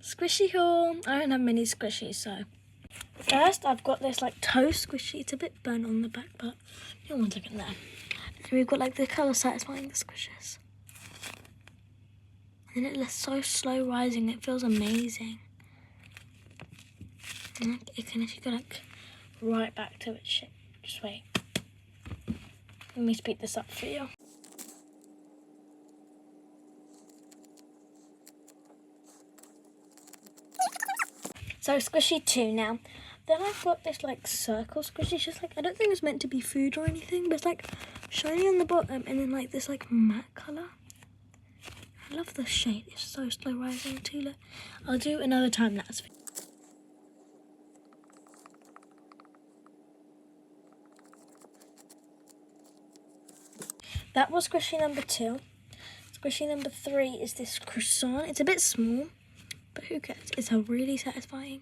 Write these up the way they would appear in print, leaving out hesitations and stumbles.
Squishy haul. I don't have many squishies, so. First, I've got this like toast squishy. It's a bit burnt on the back, but you don't want to look at that. And we've got like the colour satisfying the squishes. And it's so slow rising, it feels amazing. And it can actually go like right back to its shape. Just wait. Let me speed this up for you. So squishy 2 now. Then I've got this like circle squishy. It's just like, I don't think it's meant to be food or anything, but it's like shiny on the bottom and then like this like matte colour. I love the shade. It's so slow rising too. I'll do another time lapse. That was squishy number 2. Squishy number 3 is this croissant. It's a bit small, but who cares? It's a really satisfying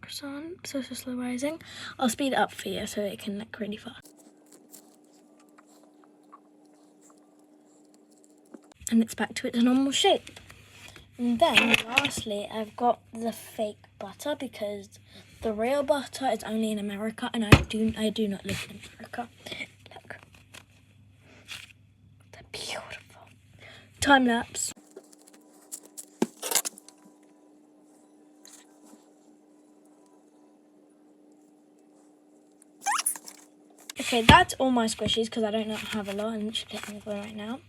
croissant. So slow rising. I'll speed it up for you so it can look really fast. And it's back to its normal shape. And then lastly, I've got the fake butter because the real butter is only in America, and I do not live in America. Look, they're beautiful. Time lapse. Okay, that's all my squishies because I don't have a lot. I'm literally getting them right now.